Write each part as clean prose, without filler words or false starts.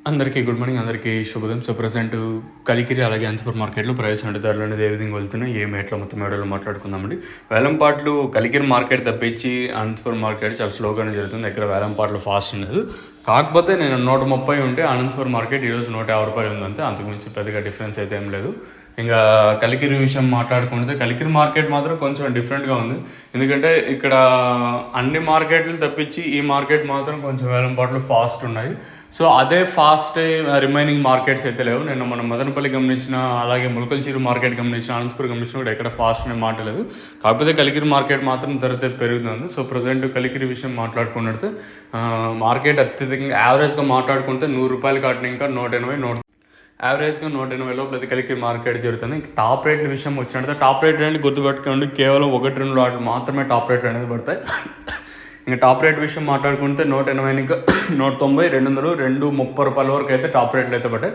అందరికీ good morning. అందరికీ శుభోదయం. సో ప్రెజెంట్ కలికిరి అలాగే సూపర్ మార్కెట్లో ప్రైస్ అండ్ ధరలు అనేది ఏ విధంగా వెళ్తున్నాయి, ఏ మేట్లో మొత్తం వీడియోలో మాట్లాడుకుందామండి. వేలంపాట్లు కలికిరి మార్కెట్ తప్పించి అనంతపురం మార్కెట్ చాలా స్లోగానే జరుగుతుంది. ఎక్కడ వేలంపాట్లు ఫాస్ట్ ఉండదు. కాకపోతే నేను 130 ఉంటే అనంతపురం మార్కెట్ ఈరోజు 150 రూపాయలు ఉందంతే. అంతకుమించి పెద్దగా డిఫరెన్స్ అయితే ఏం లేదు. ఇంకా కలికిరి విషయం మాట్లాడుకుంటే కలికిరి మార్కెట్ మాత్రం కొంచెం డిఫరెంట్గా ఉంది. ఎందుకంటే ఇక్కడ అన్ని మార్కెట్లు తప్పించి ఈ మార్కెట్ మాత్రం కొంచెం వేలంపాట్లు ఫాస్ట్ ఉన్నాయి. సో అదే ఫాస్ట్ రిమైనింగ్ మార్కెట్స్ అయితే లేవు. నేను మనం మదనపల్లి గమనించిన, అలాగే ములకల్చీరు మార్కెట్ గమనించిన, అనంతపురం గమనించిన కూడా ఎక్కడ ఫాస్ట్ అనే మాట లేదు. కాకపోతే కలికిరి మార్కెట్ మాత్రం ధర పెరుగుతుంది. సో ప్రజెంట్ కలికిరి విషయం మాట్లాడుకున్నట్టు మార్కెట్ అత్యధికంగా యావరేజ్గా మాట్లాడుకుంటే 100 రూపాయలు కాటిన ఇంకా 180 యావరేజ్గా 180 లోపల అయితే కలికిరి మార్కెట్ జరుగుతుంది. ఇంకా టాప్ రేట్ల విషయం వచ్చినట్టు టాప్ రేట్ అనేది గుర్తుపెట్టుకోండి, కేవలం 1-2 లాట్లు మాత్రమే టాప్ రేట్లు అనేది పడతాయి. ఇంకా టాప్ రేట్ విషయం మాట్లాడుకుంటే 180 ఇంకా 190, 200, 230 రూపాయల వరకు అయితే టాప్ రేట్లు అయితే పడ్డాయి.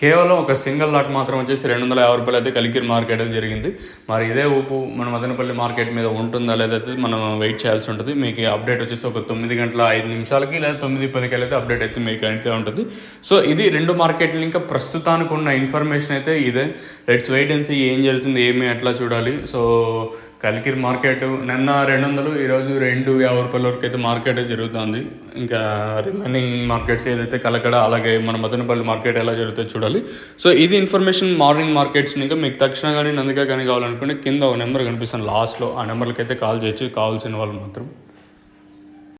కేవలం ఒక సింగిల్ లాట్ మాత్రం వచ్చేసి 250 రూపాయలు అయితే కలికిరి మార్కెట్ అయితే జరిగింది. మరి ఇదే ఊపు మన మదనపల్లి మార్కెట్ మీద ఉంటుందా లేదైతే మనం వెయిట్ చేయాల్సి ఉంటుంది. మీకు అప్డేట్ వచ్చేసి ఒక 9:05 లేదా 9:10 అయితే అప్డేట్ అయితే మీకు అయితే ఉంటుంది. సో ఇది రెండు మార్కెట్లు ఇంకా ప్రస్తుతానికి ఉన్న ఇన్ఫర్మేషన్ అయితే ఇదే. లెట్స్ వెయిట్ అండ్ సీ ఏం జరుగుతుంది, ఏమి ఎట్లా చూడాలి. సో కలికిరి మార్కెట్ నిన్న 200, ఈరోజు 250 రూపాయల వరకు అయితే మార్కెట్ జరుగుతుంది. ఇంకా రిమైనింగ్ మార్కెట్స్ ఏదైతే కలకడ అలాగే మన మదనపల్లి మార్కెట్ ఎలా జరుగుతుందో చూడాలి. సో ఇది ఇన్ఫర్మేషన్ మార్నింగ్ మార్కెట్స్. ఇంకా మీకు తక్షణ కానీ నందిగా కానీ కావాలనుకుంటే కింద ఒక నెంబర్ కనిపిస్తుంది లాస్ట్లో, ఆ నెంబర్కి అయితే కాల్ చేయొచ్చు, కావాల్సిన వాళ్ళు మాత్రం.